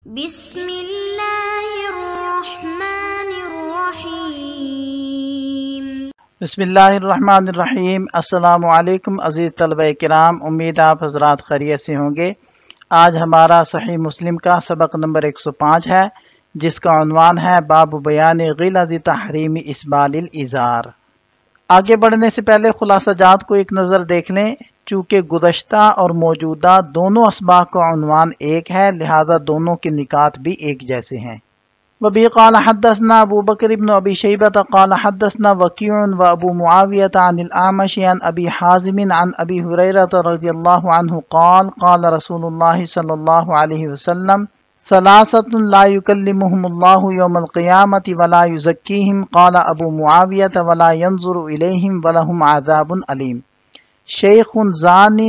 بسم اللہ الرحمن الرحیم۔ بسم اللہ الرحمن الرحیم۔ السلام علیکم عزیز طلبہ کرام، امید آپ حضرات خیریت سے ہوں گے۔ آج ہمارا صحیح مسلم کا سبق نمبر 105 ہے، جس کا عنوان ہے باب بیان غلظ تحریم اسبال الازار۔ آگے بڑھنے سے پہلے خلاصہ جات کو ایک نظر دیکھ لیں۔ چونکہ گزشتہ اور موجودہ دونوں اسباق کا عنوان ایک ہے، لہذا دونوں کے نکات بھی ایک جیسے ہیں۔ وبی قال حدثنا ابو بکر بن ابی شیبۃ قال حدثنا وکیع و ابو معاویۃ عن الاعمش عن ابی حازم عن ابی ہریرۃ رضی اللہ عنہ قال قال رسول اللہ صلی اللہ علیہ وسلم ثلاثۃ لا یکلمہم اللہ یوم القیامۃ ولا یزکیہم قال ابو معاویۃ ولا ینظر الیہم ولہم عذاب علیم، شیخ زان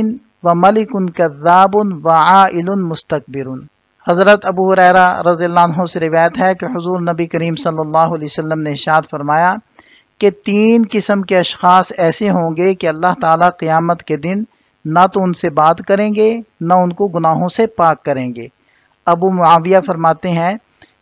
و ملک کذاب و عائل مستکبر۔ حضرت ابو ہریرہ رضی اللہ عنہ سے روایت ہے کہ حضور نبی کریم صلی اللہ علیہ وسلم نے ارشاد فرمایا کہ 3 قسم کے اشخاص ایسے ہوں گے کہ اللہ تعالیٰ قیامت کے دن نہ تو ان سے بات کریں گے نہ ان کو گناہوں سے پاک کریں گے۔ ابو معاویہ فرماتے ہیں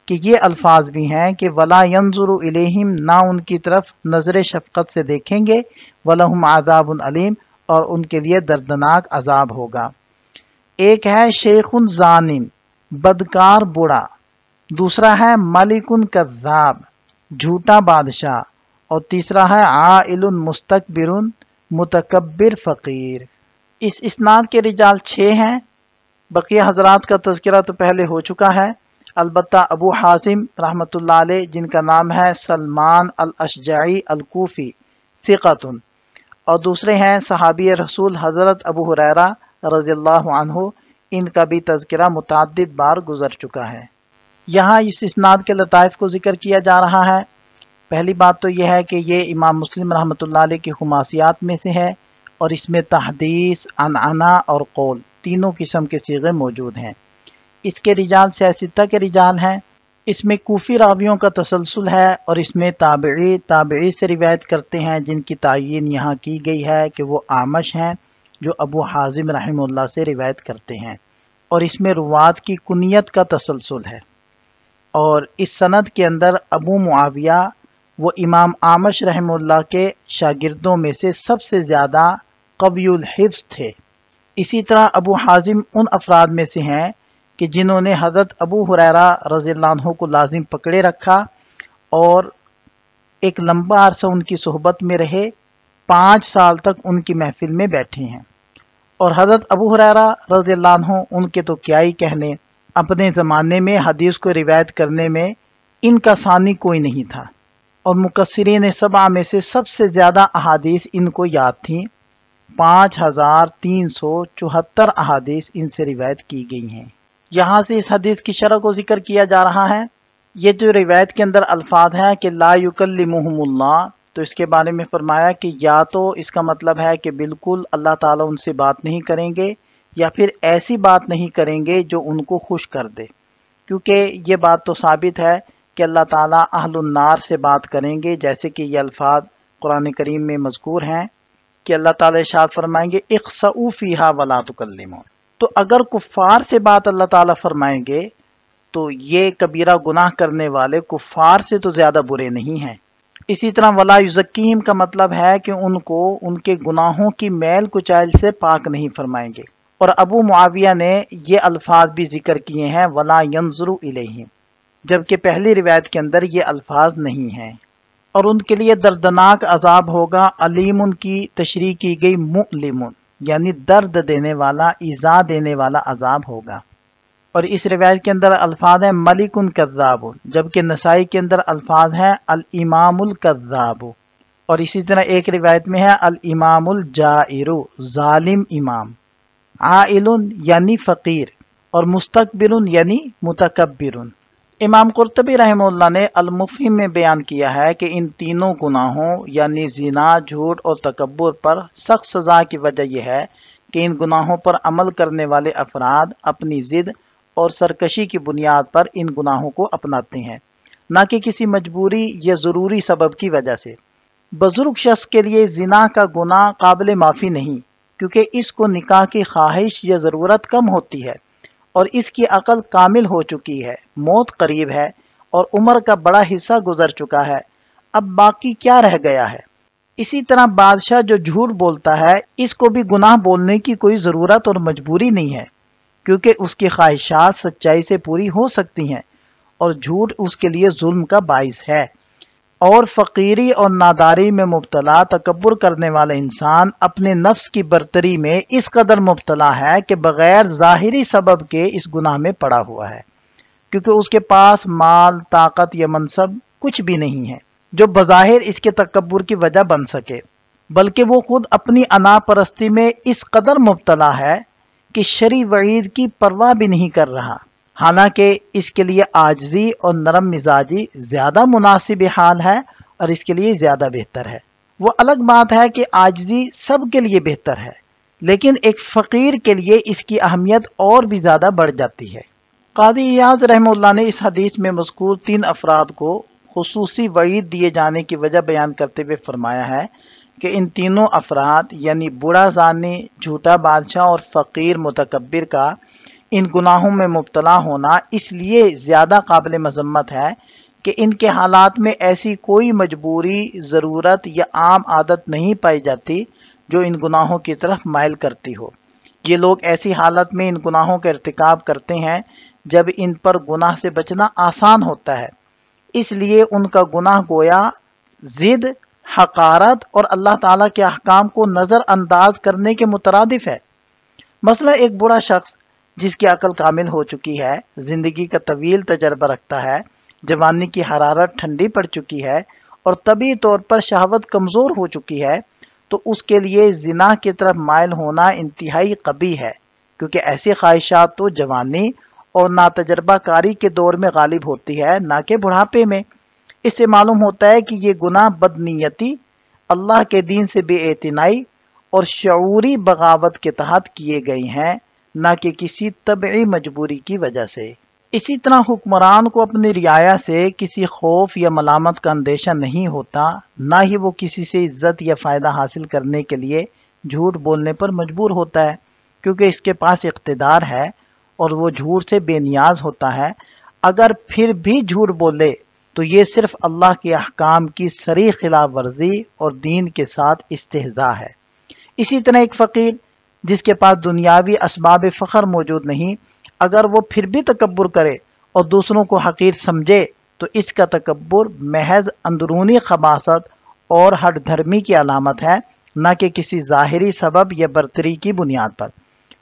کہ یہ الفاظ بھی ہیں کہ ولا ینظر الیہم، نہ ان کی طرف نظر شفقت سے دیکھیں گے، ولہم عذاب علیم، اور ان کے لیے دردناک عذاب ہوگا۔ ایک ہے شیخ زان، بدکار بوڑھا، دوسرا ہے ملک کذاب، جھوٹا بادشاہ، اور تیسرا ہے عائل مستکبر، متکبر فقیر۔ اس اسناد کے رجال 6 ہیں۔ بقیہ حضرات کا تذکرہ تو پہلے ہو چکا ہے، البتہ ابو حازم رحمۃ اللہ علیہ، جن کا نام ہے سلمان الاشجعی الکوفی، ثقۃ، اور دوسرے ہیں صحابی رسول حضرت ابو ہریرہ رضی اللہ عنہ، ان کا بھی تذکرہ متعدد بار گزر چکا ہے۔ یہاں اس اسناد کے لطائف کو ذکر کیا جا رہا ہے۔ پہلی بات تو یہ ہے کہ یہ امام مسلم رحمۃ اللہ علیہ کی خماسیات میں سے ہے، اور اس میں تحدیث، عنعنہ اور قول تینوں قسم کے صیغے موجود ہیں۔ اس کے رجال سیاستہ کے رجال ہیں۔ اس میں کوفی راویوں کا تسلسل ہے، اور اس میں تابعی سے روایت کرتے ہیں، جن کی تعیین یہاں کی گئی ہے کہ وہ اعمش ہیں، جو ابو حازم رحمہ اللہ سے روایت کرتے ہیں، اور اس میں روات کی کنیت کا تسلسل ہے۔ اور اس سند کے اندر ابو معاویہ وہ امام اعمش رحمہ اللہ کے شاگردوں میں سے سب سے زیادہ قوی الحفظ تھے۔ اسی طرح ابو حازم ان افراد میں سے ہیں کہ جنہوں نے حضرت ابو ہریرہ رضی اللہ عنہ کو لازم پکڑے رکھا اور ایک لمبا عرصہ ان کی صحبت میں رہے، 5 سال تک ان کی محفل میں بیٹھے ہیں۔ اور حضرت ابو ہریرہ رضی اللہ عنہ، ان کے تو کیا ہی کہنے، اپنے زمانے میں حدیث کو روایت کرنے میں ان کا ثانی کوئی نہیں تھا، اور مکثرین 7 میں سے سب سے زیادہ احادیث ان کو یاد تھیں۔ 5374 احادیث ان سے روایت کی گئی ہیں۔ یہاں سے اس حدیث کی شرح کو ذکر کیا جا رہا ہے۔ یہ جو روایت کے اندر الفاظ ہیں کہ لا یکلمہم اللہ، تو اس کے بارے میں فرمایا کہ یا تو اس کا مطلب ہے کہ بالکل اللہ تعالیٰ ان سے بات نہیں کریں گے، یا پھر ایسی بات نہیں کریں گے جو ان کو خوش کر دے، کیونکہ یہ بات تو ثابت ہے کہ اللہ تعالیٰ اہل النار سے بات کریں گے، جیسے کہ یہ الفاظ قرآن کریم میں مذکور ہیں کہ اللہ تعالیٰ ارشاد فرمائیں گے اخسؤوا فیہا ولا تکلمون۔ تو اگر کفار سے بات اللہ تعالیٰ فرمائیں گے تو یہ کبیرہ گناہ کرنے والے کفار سے تو زیادہ برے نہیں ہیں۔ اسی طرح ولا یزکیہم کا مطلب ہے کہ ان کو ان کے گناہوں کی میل کچیل سے پاک نہیں فرمائیں گے۔ اور ابو معاویہ نے یہ الفاظ بھی ذکر کیے ہیں ولا ینظر الیہم، جبکہ پہلی روایت کے اندر یہ الفاظ نہیں ہیں۔ اور ان کے لیے دردناک عذاب ہوگا۔ علیم کی تشریح کی گئی مؤلم، یعنی درد دینے والا، ایذا دینے والا عذاب ہوگا۔ اور اس روایت کے اندر الفاظ ہیں ملک کذاب، جبکہ نسائی کے اندر الفاظ ہیں الامام الکذاب۔ اور اسی طرح ایک روایت میں ہے الامام الجائر، ظالم امام۔ عائل یعنی فقیر، اور مستکبر یعنی متکبر۔ امام قرطبی رحمہ اللہ نے المفہم میں بیان کیا ہے کہ ان تینوں گناہوں یعنی زنا، جھوٹ اور تکبر پر سخت سزا کی وجہ یہ ہے کہ ان گناہوں پر عمل کرنے والے افراد اپنی ضد اور سرکشی کی بنیاد پر ان گناہوں کو اپناتے ہیں، نہ کہ کسی مجبوری یا ضروری سبب کی وجہ سے۔ بزرگ شخص کے لیے زنا کا گناہ قابل معافی نہیں، کیونکہ اس کو نکاح کی خواہش یا ضرورت کم ہوتی ہے، اور اس کی عقل کامل ہو چکی ہے، موت قریب ہے اور عمر کا بڑا حصہ گزر چکا ہے، اب باقی کیا رہ گیا ہے؟ اسی طرح بادشاہ جو جھوٹ بولتا ہے، اس کو بھی گناہ بولنے کی کوئی ضرورت اور مجبوری نہیں ہے، کیونکہ اس کی خواہشات سچائی سے پوری ہو سکتی ہیں اور جھوٹ اس کے لیے ظلم کا باعث ہے۔ اور فقیری اور ناداری میں مبتلا تکبر کرنے والا انسان اپنے نفس کی برتری میں اس قدر مبتلا ہے کہ بغیر ظاہری سبب کے اس گناہ میں پڑا ہوا ہے، کیونکہ اس کے پاس مال، طاقت یا منصب کچھ بھی نہیں ہے جو بظاہر اس کے تکبر کی وجہ بن سکے، بلکہ وہ خود اپنی انا پرستی میں اس قدر مبتلا ہے کہ شرعی وعید کی پرواہ بھی نہیں کر رہا، حالانکہ اس کے لیے عاجزی اور نرم مزاجی زیادہ مناسب حال ہے اور اس کے لیے زیادہ بہتر ہے۔ وہ الگ بات ہے کہ عاجزی سب کے لیے بہتر ہے، لیکن ایک فقیر کے لیے اس کی اہمیت اور بھی زیادہ بڑھ جاتی ہے۔ قاضی ایاز رحمہ اللہ نے اس حدیث میں مذکور 3 افراد کو خصوصی وعید دیے جانے کی وجہ بیان کرتے ہوئے فرمایا ہے کہ ان تینوں افراد یعنی بوڑھا زانی، جھوٹا بادشاہ اور فقیر متکبر کا ان گناہوں میں مبتلا ہونا اس لیے زیادہ قابل مذمت ہے کہ ان کے حالات میں ایسی کوئی مجبوری، ضرورت یا عام عادت نہیں پائی جاتی جو ان گناہوں کی طرف مائل کرتی ہو۔ یہ لوگ ایسی حالت میں ان گناہوں کا ارتکاب کرتے ہیں جب ان پر گناہ سے بچنا آسان ہوتا ہے، اس لیے ان کا گناہ گویا ضد، حقارت اور اللہ تعالیٰ کے احکام کو نظر انداز کرنے کے مترادف ہے۔ مثلا ایک بوڑھا شخص جس کی عقل کامل ہو چکی ہے، زندگی کا طویل تجربہ رکھتا ہے، جوانی کی حرارت ٹھنڈی پڑ چکی ہے اور طبعی طور پر شہوت کمزور ہو چکی ہے، تو اس کے لیے زنا کی طرف مائل ہونا انتہائی قبیح ہے، کیونکہ ایسی خواہشات تو جوانی اور ناتجربہ کاری کے دور میں غالب ہوتی ہے، نہ کہ بڑھاپے میں۔ اس سے معلوم ہوتا ہے کہ یہ گناہ بدنیتی، اللہ کے دین سے بے اعتنائی اور شعوری بغاوت کے تحت کیے گئے ہیں، نہ کہ کسی طبعی مجبوری کی وجہ سے۔ اسی طرح حکمران کو اپنی رعایا سے کسی خوف یا ملامت کا اندیشہ نہیں ہوتا، نہ ہی وہ کسی سے عزت یا فائدہ حاصل کرنے کے لیے جھوٹ بولنے پر مجبور ہوتا ہے، کیونکہ اس کے پاس اقتدار ہے اور وہ جھوٹ سے بے نیاز ہوتا ہے۔ اگر پھر بھی جھوٹ بولے تو یہ صرف اللہ کے احکام کی صریح خلاف ورزی اور دین کے ساتھ استہزاء ہے۔ اسی طرح ایک فقیر جس کے پاس دنیاوی اسباب فخر موجود نہیں، اگر وہ پھر بھی تکبر کرے اور دوسروں کو حقیر سمجھے تو اس کا تکبر محض اندرونی خباثت اور ہٹ دھرمی کی علامت ہے، نہ کہ کسی ظاہری سبب یا برتری کی بنیاد پر۔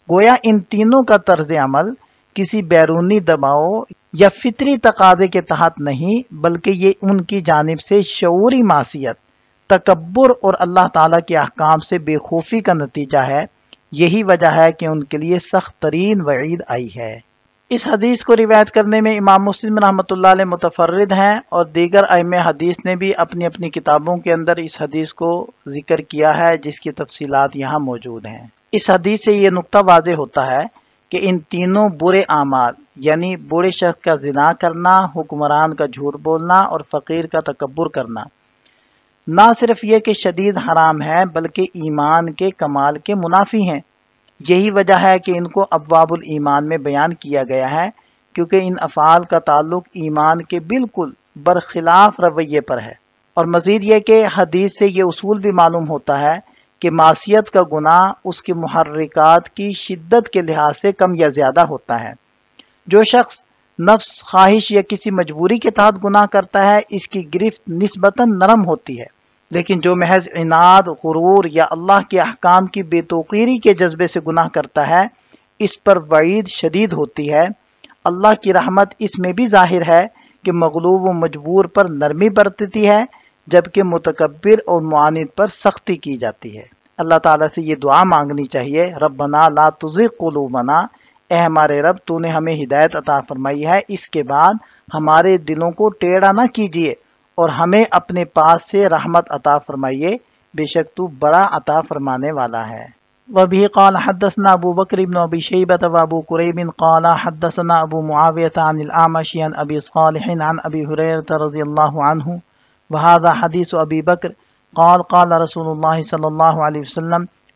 گویا ان تینوں کا طرز عمل کسی بیرونی دباؤ یا فطری تقاضے کے تحت نہیں، بلکہ یہ ان کی جانب سے شعوری معصیت، تکبر اور اللہ تعالیٰ کے احکام سے بے خوفی کا نتیجہ ہے۔ یہی وجہ ہے کہ ان کے لیے سخت ترین وعید آئی ہے۔ اس حدیث کو روایت کرنے میں امام مسلم رحمۃ اللہ علیہ متفرد ہیں، اور دیگر ائمہ حدیث نے بھی اپنی اپنی کتابوں کے اندر اس حدیث کو ذکر کیا ہے، جس کی تفصیلات یہاں موجود ہیں۔ اس حدیث سے یہ نقطہ واضح ہوتا ہے کہ ان تینوں برے اعمال یعنی بوڑھے شخص کا زنا کرنا، حکمران کا جھوٹ بولنا اور فقیر کا تکبر کرنا نہ صرف یہ کہ شدید حرام ہے، بلکہ ایمان کے کمال کے منافی ہیں۔ یہی وجہ ہے کہ ان کو ابواب الایمان میں بیان کیا گیا ہے، کیونکہ ان افعال کا تعلق ایمان کے بالکل برخلاف رویے پر ہے۔ اور مزید یہ کہ حدیث سے یہ اصول بھی معلوم ہوتا ہے کہ معصیت کا گناہ اس کے محرکات کی شدت کے لحاظ سے کم یا زیادہ ہوتا ہے۔ جو شخص نفس، خواہش یا کسی مجبوری کے تحت گناہ کرتا ہے، اس کی گرفت نسبتاً نرم ہوتی ہے، لیکن جو محض عناد، غرور یا اللہ کے احکام کی بے توقیری کے جذبے سے گناہ کرتا ہے، اس پر وعید شدید ہوتی ہے۔ اللہ کی رحمت اس میں بھی ظاہر ہے کہ مغلوب و مجبور پر نرمی برتتی ہے، جبکہ متکبر اور معاند پر سختی کی جاتی ہے۔ اللہ تعالیٰ سے یہ دعا مانگنی چاہیے، ربنا لا تزغ قلوبنا، اے ہمارے رب تو نے ہمیں ہدایت عطا فرمائی ہے، اس کے بعد ہمارے دلوں کو ٹیڑھا نہ کیجیے اور ہمیں اپنے پاس سے رحمت عطا فرمائیے، بے شک تو بڑا عطا فرمانے والا ہے۔ وبه قال حدثنا ابو بکر بن ابی شیبۃ وابو قریب قال حدثنا ابو معاویۃ عن الاعمش عن ابی صالح عن ابی ہریرہ رضی اللہ عنہ وهذا حدیث ابی بکر قال قال رسول اللہ صلی اللہ علیہ وسلم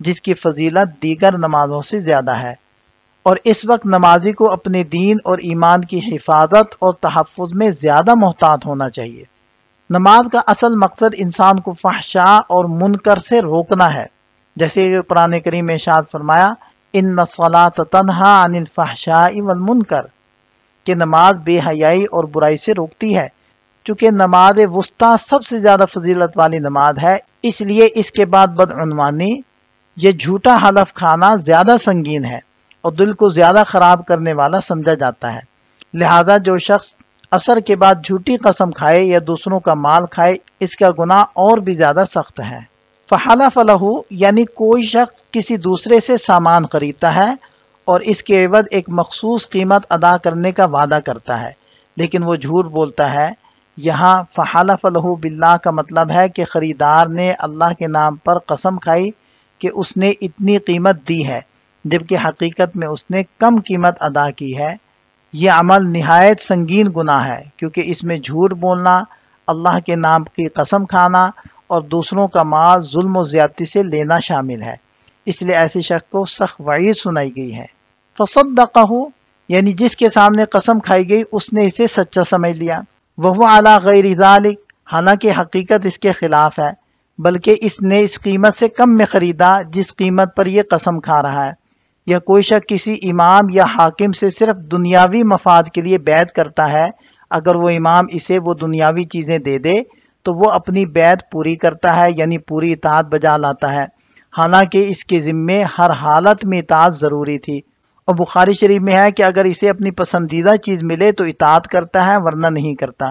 جس کی فضیلت دیگر نمازوں سے زیادہ ہے، اور اس وقت نمازی کو اپنے دین اور ایمان کی حفاظت اور تحفظ میں زیادہ محتاط ہونا چاہیے۔ نماز کا اصل مقصد انسان کو فحشاء اور منکر سے روکنا ہے، جیسے کہ قرآن کریم میں ارشاد فرمایا ان الصلاۃ تنہا عن الفحشاء والمنکر، کہ نماز بے حیائی اور برائی سے روکتی ہے۔ چونکہ نماز وسطیٰ سب سے زیادہ فضیلت والی نماز ہے، اس لیے اس کے بعد بدعنوانی یہ جھوٹا حلف کھانا زیادہ سنگین ہے اور دل کو زیادہ خراب کرنے والا سمجھا جاتا ہے۔ لہذا جو شخص عصر کے بعد جھوٹی قسم کھائے یا دوسروں کا مال کھائے، اس کا گناہ اور بھی زیادہ سخت ہے۔ فحلف لہ یعنی کوئی شخص کسی دوسرے سے سامان خریدتا ہے اور اس کے عوض ایک مخصوص قیمت ادا کرنے کا وعدہ کرتا ہے، لیکن وہ جھوٹ بولتا ہے۔ یہاں فحلف لہ باللہ کا مطلب ہے کہ خریدار نے اللہ کے نام پر قسم کھائی کہ اس نے اتنی قیمت دی ہے، جبکہ حقیقت میں اس نے کم قیمت ادا کی ہے۔ یہ عمل نہایت سنگین گناہ ہے، کیونکہ اس میں جھوٹ بولنا، اللہ کے نام کی قسم کھانا اور دوسروں کا مال ظلم و زیادتی سے لینا شامل ہے۔ اس لیے ایسے شخص کو سخت وعید سنائی گئی ہے۔ فصدقہ یعنی جس کے سامنے قسم کھائی گئی اس نے اسے سچا سمجھ لیا۔ وہو علی غیر ذالک حالانکہ حقیقت اس کے خلاف ہے، بلکہ اس نے اس قیمت سے کم میں خریدا جس قیمت پر یہ قسم کھا رہا ہے۔ یا کوئی شخص کسی امام یا حاکم سے صرف دنیاوی مفاد کے لیے بیعت کرتا ہے، اگر وہ امام اسے وہ دنیاوی چیزیں دے دے تو وہ اپنی بیعت پوری کرتا ہے، یعنی پوری اطاعت بجا لاتا ہے، حالانکہ اس کے ذمے ہر حالت میں اطاعت ضروری تھی۔ اور بخاری شریف میں ہے کہ اگر اسے اپنی پسندیدہ چیز ملے تو اطاعت کرتا ہے ورنہ نہیں کرتا۔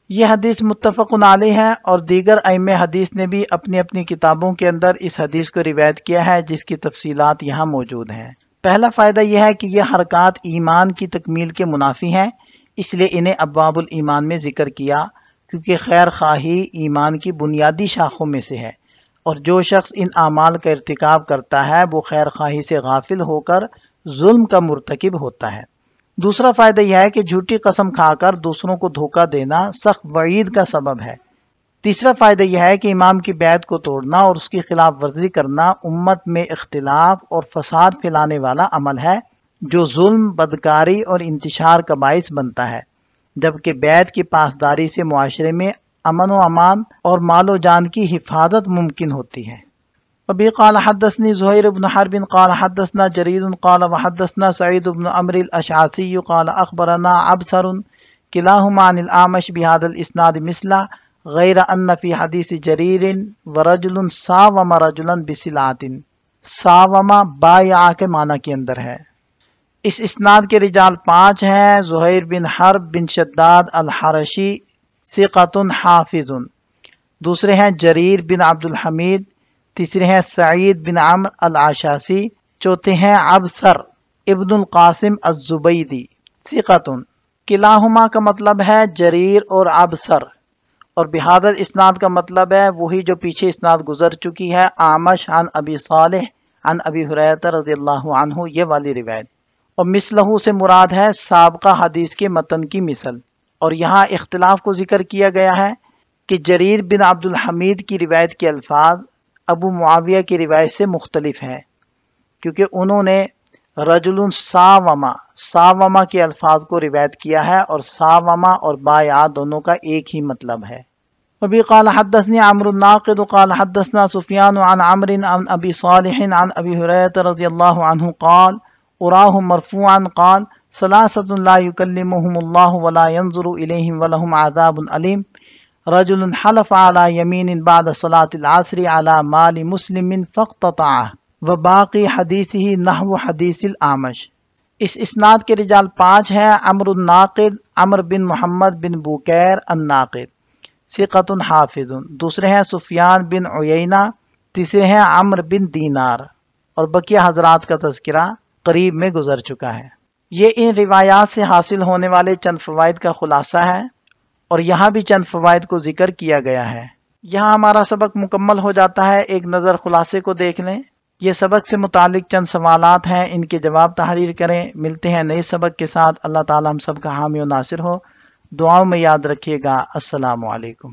یہ حدیث متفق علیہ ہے، اور دیگر ائمہ حدیث نے بھی اپنی اپنی کتابوں کے اندر اس حدیث کو روایت کیا ہے، جس کی تفصیلات یہاں موجود ہیں۔ پہلا فائدہ یہ ہے کہ یہ حرکات ایمان کی تکمیل کے منافی ہیں، اس لیے انہیں ابواب الایمان میں ذکر کیا، کیونکہ خیر خواہی ایمان کی بنیادی شاخوں میں سے ہے، اور جو شخص ان اعمال کا ارتکاب کرتا ہے وہ خیر خواہی سے غافل ہو کر ظلم کا مرتکب ہوتا ہے۔ دوسرا فائدہ یہ ہے کہ جھوٹی قسم کھا کر دوسروں کو دھوکہ دینا سخت وعید کا سبب ہے۔ تیسرا فائدہ یہ ہے کہ امام کی بیعت کو توڑنا اور اس کی خلاف ورزی کرنا امت میں اختلاف اور فساد پھیلانے والا عمل ہے، جو ظلم، بدکاری اور انتشار کا باعث بنتا ہے، جبکہ بیعت کی پاسداری سے معاشرے میں امن و امان اور مال و جان کی حفاظت ممکن ہوتی ہے۔ وبه قال حدثني زهير بن حرب قال حدثنا جرير قال وحدثنا سعيد بن عمرو الأشعثي قال أخبرنا عبسر كلاهما عن الأعمش بهذا الإسناد مثله غير أن في حديث جرير ورجل ساوم رجلا بسلعة، ساوم بايع کے معنی کے اندر ہے۔ اس اسناد کے رجال 5 ہیں: زہیر بن حرب بن شداد الحرشی ثقۃ حافظ، دوسرے ہیں جریر بن عبد الحمید، تیسرے ہیں سعید بن عمرو العشاسی، چوتھے ہیں عبسر ابن القاسم الزبیدی ثقۃ۔ کلاہما کا مطلب ہے جریر اور عبسر، اور بہذا اسناد کا مطلب ہے وہی جو پیچھے اسناد گزر چکی ہے، اعمش عن ابی صالح عن ابی ہریرہ رضی اللہ عنہ، یہ والی روایت۔ اور مثلہ سے مراد ہے سابقہ حدیث کے متن کی مثل، اور یہاں اختلاف کو ذکر کیا گیا ہے کہ جریر بن عبد الحمید کی روایت کے الفاظ ابو معاویہ کی روایت سے مختلف ہیں، کیونکہ انہوں نے رجل ساوما کے الفاظ کو روایت کیا ہے، اور ساوما اور بایا دونوں کا ایک ہی مطلب ہے۔ وبه قال حدثني عمرو الناقد قال حدثنا سفيان عن عمرو عن ابي صالح عن ابي هريره رضي الله عنه قال اراه مرفوعا قال ثلاثه لا يكلمهم الله ولا ينظر اليهم ولهم عذاب اليم، رجل حلف على يمين بعد صلاة العصر على مال مسلم فاقتطعه وباقي حدیثه نحو حدیث الأعمش۔ اس اسناد کے رجال 5 ہیں: عمرو الناقد عمر بن محمد بن بوکیر الناقد ثقۃ حافظ، دوسرے ہیں سفیان بن عیینہ، تیسرے ہیں عمر بن دینار، اور بقیہ حضرات کا تذکرہ قریب میں گزر چکا ہے۔ یہ ان روایات سے حاصل ہونے والے چند فوائد کا خلاصہ ہے، اور یہاں بھی چند فوائد کو ذکر کیا گیا ہے۔ یہاں ہمارا سبق مکمل ہو جاتا ہے۔ ایک نظر خلاصے کو دیکھ لیں۔ یہ سبق سے متعلق چند سوالات ہیں، ان کے جواب تحریر کریں۔ ملتے ہیں نئے سبق کے ساتھ۔ اللہ تعالی ہم سب کا حامی و ناصر ہو۔ دعاؤں میں یاد رکھیے گا۔ السلام علیکم۔